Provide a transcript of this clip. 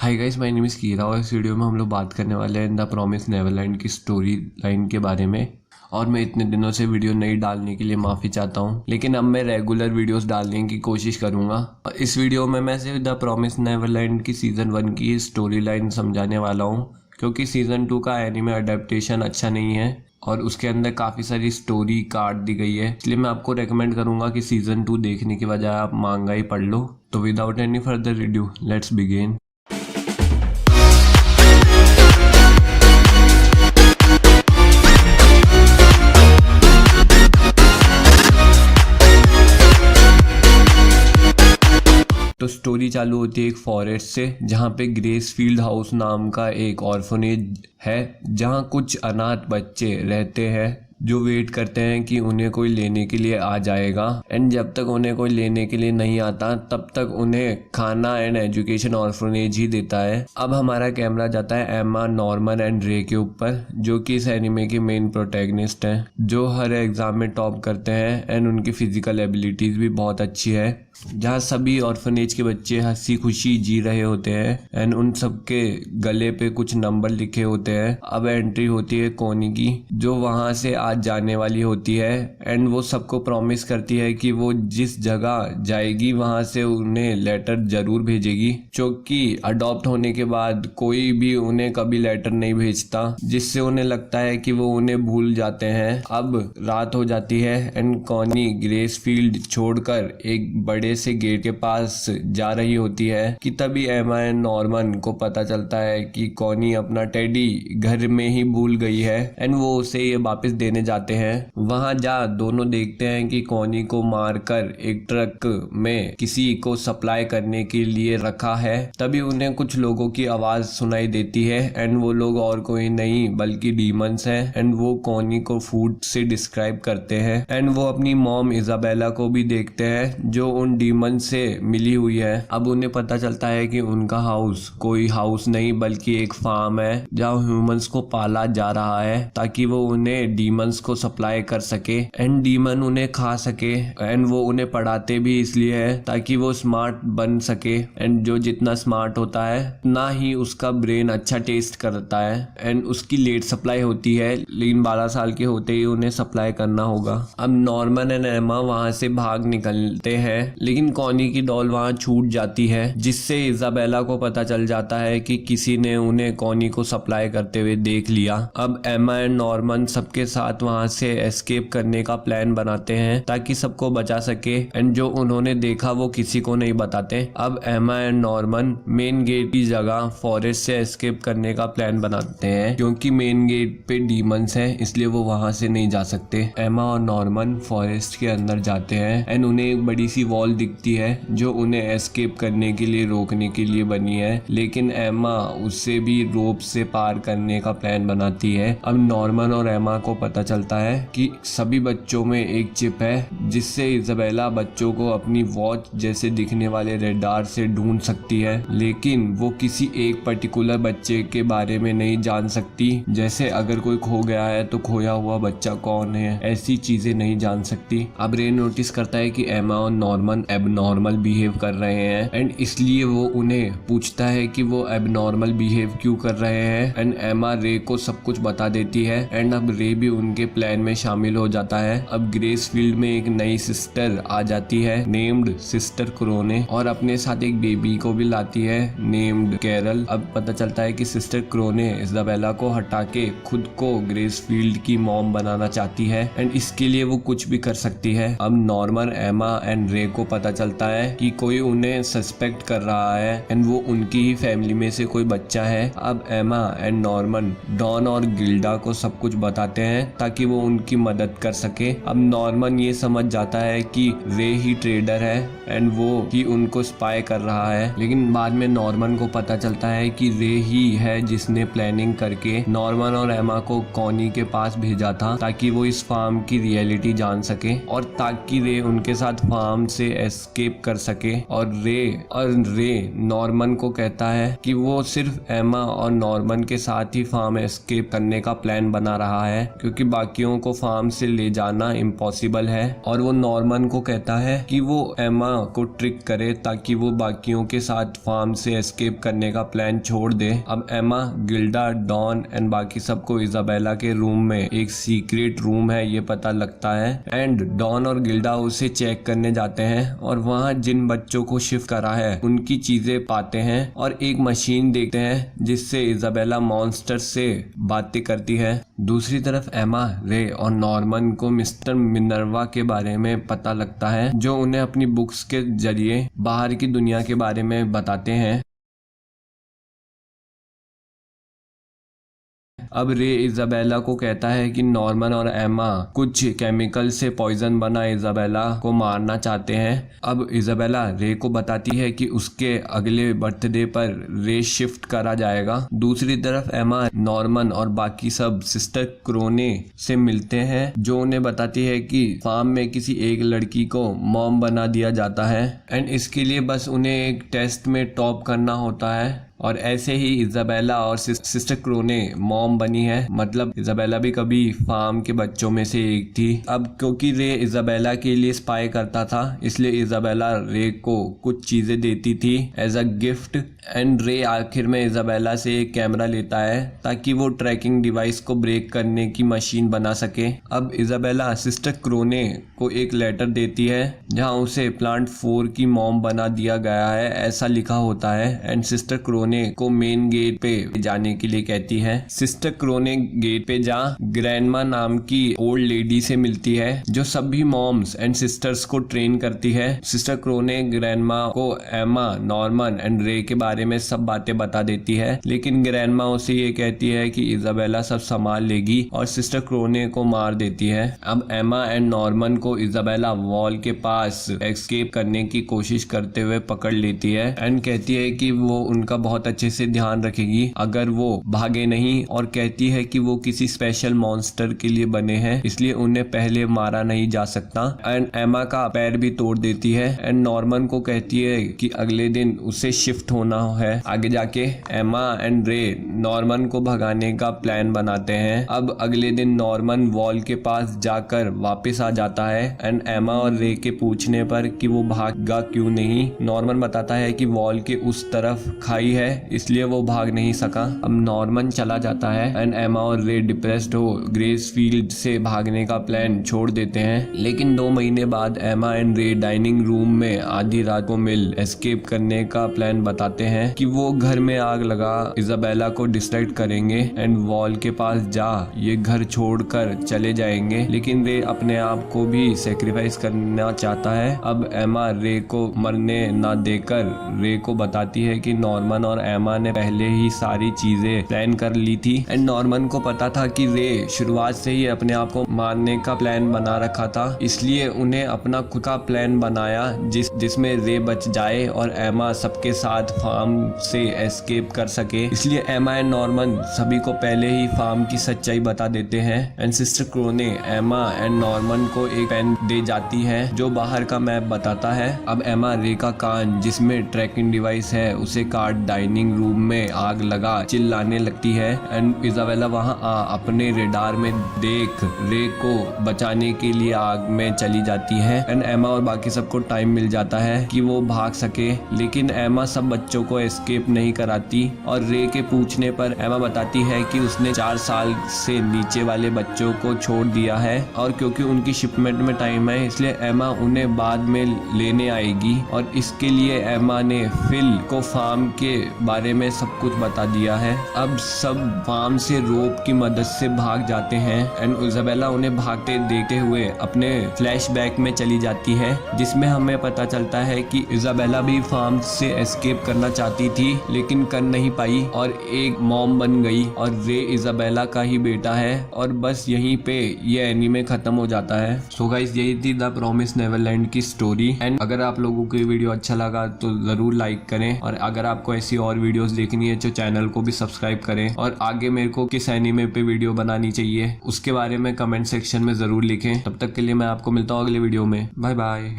Hi guys, my name is Kira और इस video में हम लोग बात करने वाले हैं द प्रॉमिस नेवरलैंड की स्टोरी लाइन के बारे में। और मैं इतने दिनों से वीडियो नहीं डालने के लिए माफ़ी चाहता हूँ, लेकिन अब मैं रेगुलर वीडियोस डालने की कोशिश करूँगा। इस वीडियो में मैं सिर्फ द प्रॉमिस नेवरलैंड की सीज़न 1 की स्टोरी लाइन समझाने वाला हूँ, क्योंकि सीज़न 2 का एनिमे अडेप्टेशन अच्छा नहीं है और उसके अंदर काफ़ी सारी स्टोरी काट दी गई है। इसलिए मैं आपको रेकमेंड करूँगा कि सीज़न 2 देखने की बजाय आप मांगा ही पढ़ लो। तो without any further Rideau let's begin. तो स्टोरी चालू होती है एक फॉरेस्ट से, जहाँ पे ग्रेसफील्ड हाउस नाम का एक ऑर्फनेज है, जहाँ कुछ अनाथ बच्चे रहते हैं जो वेट करते हैं कि उन्हें कोई लेने के लिए आ जाएगा। एंड जब तक उन्हें कोई लेने के लिए नहीं आता तब तक उन्हें खाना एंड एजुकेशन ऑर्फनेज ही देता है। अब हमारा कैमरा जाता है एमा, नॉर्मन एंड रे के ऊपर, जो कि इस एनिमे के मेन प्रोटैगनिस्ट हैं, जो हर एग्जाम में टॉप करते हैं एंड उनकी फिजिकल एबिलिटीज भी बहुत अच्छी है। जहाँ सभी ऑर्फनेज के बच्चे हंसी खुशी जी रहे होते हैं एंड उन सबके गले पे कुछ नंबर लिखे होते हैं। अब एंट्री होती है कोनी की, जो वहां से आज जाने वाली होती है एंड वो सबको प्रॉमिस करती है कि वो जिस जगह जाएगी वहां से उन्हें लेटर जरूर भेजेगी, क्योंकि अडॉप्ट होने के बाद कोई भी उन्हें कभी लेटर नहीं भेजता, जिससे उन्हें लगता है कि वो उन्हें भूल जाते हैं। अब रात हो जाती है एंड कोनी ग्रेसफील्ड छोड़कर एक बड़े से गेट के पास जा रही होती है कि तभी एमा एंड नॉर्मन को पता चलता है कि कोनी अपना टेडी घर में ही भूल गई है एंड वो उसे ये वापस देने जाते हैं। वहां जा दोनों देखते हैं कि कोनी को मारकर एक ट्रक में किसी को सप्लाई करने के लिए रखा है। तभी उन्हें कुछ लोगों की आवाज सुनाई देती है एंड वो लोग और कोई नहीं बल्कि डीमंस हैं एंड वो कोनी को फूड से डिस्क्राइब करते हैं। एंड वो अपनी मॉम इजाबेला को भी देखते हैं, जो उन डीमन से मिली हुई है। अब उन्हें पता चलता है कि उनका हाउस कोई हाउस नहीं बल्कि एक फार्म है, जहाँ ह्यूमंस को पाला जा रहा है ताकि वो उन्हें डीमंस को सप्लाई कर सके एंड डीमन उन्हें खा सके। एंड वो उन्हें पढ़ाते भी इसलिए है ताकि वो स्मार्ट बन सके एंड जो जितना स्मार्ट होता है उतना ही उसका ब्रेन अच्छा टेस्ट करता है। एंड उसकी लेट सप्लाई होती है, लेकिन 12 साल के होते ही उन्हें सप्लाई करना होगा। अब नॉर्मन एंड एमा वहां से भाग निकलते हैं, लेकिन कोनी की डॉल वहां छूट जाती है, जिससे इजाबेला को पता चल जाता है कि किसी ने उन्हें कोनी को सप्लाई करते हुए देख लिया। अब एमा एंड नॉर्मन सबके साथ वहां से एस्केप करने का प्लान बनाते हैं ताकि सबको बचा सके एंड जो उन्होंने देखा वो किसी को नहीं बताते। अब एमा एंड नॉर्मन मेन गेट की जगह फॉरेस्ट से एस्केप करने का प्लान बनाते हैं, क्योंकि मेन गेट पे डीमंस हैं इसलिए वो वहां से नहीं जा सकते। एमा और नॉर्मन फॉरेस्ट के अंदर जाते हैं एंड उन्हें एक बड़ी सी वॉल दिखती है जो उन्हें एस्केप करने के लिए रोकने के लिए बनी है, लेकिन एमा उससे भी रोप से पार करने का प्लान बनाती है। अब नॉर्मन और एमा को पता चलता है कि सभी बच्चों में एक चिप है, जिससे इजाबेला बच्चों को अपनी वॉच जैसे दिखने वाले रेडार से ढूंढ सकती है, लेकिन वो किसी एक पर्टिकुलर बच्चे के बारे में नहीं जान सकती। जैसे अगर कोई खो गया है तो खोया हुआ बच्चा कौन है, ऐसी चीजें नहीं जान सकती। अब रे नोटिस करता है कि एमा और नॉर्मन एबनॉर्मल बिहेव कर रहे हैं एंड इसलिए वो उन्हें पूछता है कि वो एबनॉर्मल बिहेव क्यों कर रहे हैं एंड एमा रे को सब कुछ बता देती है एंड अब रे भी उनके प्लान में शामिल हो जाता है। अब ग्रेसफील्ड में एक नई सिस्टर आ जाती है नेम्ड सिस्टर क्रोने, और अपने साथ एक बेबी को भी लाती है नेम्ड कैरल। अब पता चलता है कि सिस्टर क्रोने इजाबेला को हटा के खुद को ग्रेसफील्ड की मॉम बनाना चाहती है एंड इसके लिए वो कुछ भी कर सकती है। अब नॉर्मन, एमा एंड रे को पता चलता है कि कोई उन्हें सस्पेक्ट कर रहा है एंड वो उनकी ही फैमिली में से कोई बच्चा है। अब एमा एंड नॉर्मन डॉन और गिल्डा को सब कुछ बताते हैं ताकि वो उनकी मदद कर सके। अब नॉर्मन ये समझ जाता है कि रे ही ट्रेडर है एंड वो ही उनको स्पाई कर रहा है, लेकिन बाद में नॉर्मन को पता चलता है कि रे ही है जिसने प्लानिंग करके नॉर्मन और एमा को कोनी के पास भेजा था ताकि वो इस फार्म की रियलिटी जान सके और ताकि रे उनके साथ फार्म से एस्केप कर सके। और रे नॉर्मन को कहता है कि वो सिर्फ एमा और नॉर्मन के साथ ही फार्म एस्केप करने का प्लान बना रहा है, क्योंकि बाकियों को फार्म से ले जाना इम्पॉसिबल है। और वो नॉर्मन को कहता है कि वो एमा को ट्रिक करे ताकि वो बाकियों के साथ फार्म से एस्केप करने का प्लान छोड़ दे। अब एमा, गिल्डा, डॉन एंड बाकी सबको इजाबेला के रूम में एक सीक्रेट रूम है ये पता लगता है, एंड डॉन और गिल्डा उसे चेक करने जाते हैं और वहाँ जिन बच्चों को शिफ्ट करा है उनकी चीजें पाते हैं और एक मशीन देखते हैं जिससे इजाबेला मॉन्स्टर से बातें करती है। दूसरी तरफ एमा, रे और नॉर्मन को मिस्टर मिनर्वा के बारे में पता लगता है, जो उन्हें अपनी बुक्स के जरिए बाहर की दुनिया के बारे में बताते हैं। अब रे इजाबेला को कहता है कि नॉर्मन और एमा कुछ केमिकल से पॉइजन बना इजाबेला को मारना चाहते हैं। अब इजाबेला रे को बताती है कि उसके अगले बर्थडे पर रे शिफ्ट करा जाएगा। दूसरी तरफ एमा, नॉर्मन और बाकी सब सिस्टर क्रोने से मिलते हैं, जो उन्हें बताती है कि फार्म में किसी एक लड़की को मॉम बना दिया जाता है एंड इसके लिए बस उन्हें एक टेस्ट में टॉप करना होता है। और ऐसे ही इजाबेला और सिस्टर क्रोने मॉम बनी है, मतलब इजाबेला भी कभी फार्म के बच्चों में से एक थी। अब क्योंकि रे इजाबेला के लिए स्पाई करता था, इसलिए इजाबेला रे को कुछ चीजें देती थी एज अ गिफ्ट, एंड रे आखिर में इजाबेला से एक कैमरा लेता है ताकि वो ट्रैकिंग डिवाइस को ब्रेक करने की मशीन बना सके। अब इजाबेला सिस्टर क्रोने को एक लेटर देती है जहाँ उसे प्लांट 4 की मॉम बना दिया गया है ऐसा लिखा होता है, एंड सिस्टर क्रोने को मेन गेट पे जाने के लिए कहती है। सिस्टर क्रोने गेट पे जा ग्रैंडमा नाम की ओल्ड लेडी से मिलती है, जो सभी मॉम्स एंड सिस्टर्स को ट्रेन करती है। सिस्टर क्रोने ग्रैंडमा को एमा, नॉर्मन एंड रे के बारे में सब बातें बता देती है, लेकिन ग्रैंडमा उसे ये कहती है कि इजाबेला सब संभाल लेगी और सिस्टर क्रोने को मार देती है। अब एमा एंड नॉर्मन को इजाबेला वॉल के पास एस्केप करने की कोशिश करते हुए पकड़ लेती है एंड कहती है कि वो उनका बहुत अच्छे से ध्यान रखेगी अगर वो भागे नहीं, और कहती है कि वो किसी स्पेशल मॉन्स्टर के लिए बने हैं, इसलिए उन्हें पहले मारा नहीं जा सकता। एंड एमा का पैर भी तोड़ देती है एंड नॉर्मन को कहती है कि अगले दिन उसे शिफ्ट होना है। आगे जाके एमा एंड रे नॉर्मन को भगाने का प्लान बनाते हैं। अब अगले दिन नॉर्मन वॉल के पास जाकर वापस आ जाता है एंड एमा और रे के पूछने पर कि वो भागा क्यों नहीं, नॉर्मन बताता है कि वॉल के उस तरफ खाई है इसलिए वो भाग नहीं सका। अब नॉर्मन चला जाता है एंड एमा और रे डिप्रेस्ड हो ग्रेस फील्ड से भागने का प्लान छोड़ देते हैं, लेकिन 2 महीने बाद एमा एंड रे डाइनिंग रूम में आधी रात को मिल एस्केप करने का प्लान बताते हैं कि वो घर में आग लगा इजाबेला को डिस्ट्रैक्ट करेंगे एंड वॉल के पास जा ये घर छोड़कर चले जाएंगे, लेकिन रे अपने आप को भी सेक्रीफाइस करना चाहता है। अब एमा रे को मरने ना देकर रे को बताती है कि नॉर्मन और एमा ने पहले ही सारी चीजें प्लान कर ली थी एंड नॉर्मन को पता था कि रे शुरुआत से ही अपने आप को मारने का प्लान बना रखा था, इसलिए उन्हें अपना खुद का प्लान बनाया जिसमें रे बच जाए और एमा सबके साथ फार्म से एस्केप कर सके। इसलिए एमा एंड नॉर्मन सभी को पहले ही फार्म की सच्चाई बता देते हैं एंड सिस्टर क्रोने एमा एंड नॉर्मन को एक पेन दे जाती है जो बाहर का मैप बताता है। अब एमा रे का कान जिसमें ट्रैकिंग डिवाइस है उसे काट डाइनिंग रूम में आग लगा चिल्लाने लगती है एंड इजाबेला वहां अपने रेडार में देख रे को बचाने के लिए आग में चली जाती है एंड एमा और बाकी सबको टाइम मिल जाता है कि वो भाग सके, लेकिन एमा सब बच्चों को एस्केप नहीं कराती और रे के पूछने पर एमा बताती है कि उसने 4 साल से नीचे वाले बच्चों को छोड़ दिया है और क्योंकि उनकी शिपमेंट में टाइम है इसलिए एमा उन्हें बाद में लेने आएगी, और इसके लिए एमा ने फिल को फार्म के बारे में सब कुछ बता दिया है। अब सब फार्म से रोप की मदद से भाग जाते हैं एंड इजाबेला उन्हें भागते देखते हुए अपने फ्लैशबैक में चली जाती है, जिसमें हमें पता चलता है कि इजाबेला भी फार्म से एस्केप करना चाहती थी लेकिन कर नहीं पाई और एक मॉम बन गई और रे इजाबेला का ही बेटा है। और बस यहीं पे ये एनीमे खत्म हो जाता है। सो गाइस, यही थी द प्रॉमिस नेवरलैंड की स्टोरी एंड अगर आप लोगों को ये वीडियो अच्छा लगा तो जरूर लाइक करें, और अगर आपको ऐसी और वीडियोस देखनी है तो चैनल को भी सब्सक्राइब करें, और आगे मेरे को किस एनीमे पे वीडियो बनानी चाहिए उसके बारे में कमेंट सेक्शन में जरूर लिखें। तब तक के लिए मैं आपको मिलता हूँ अगले वीडियो में। Bye bye.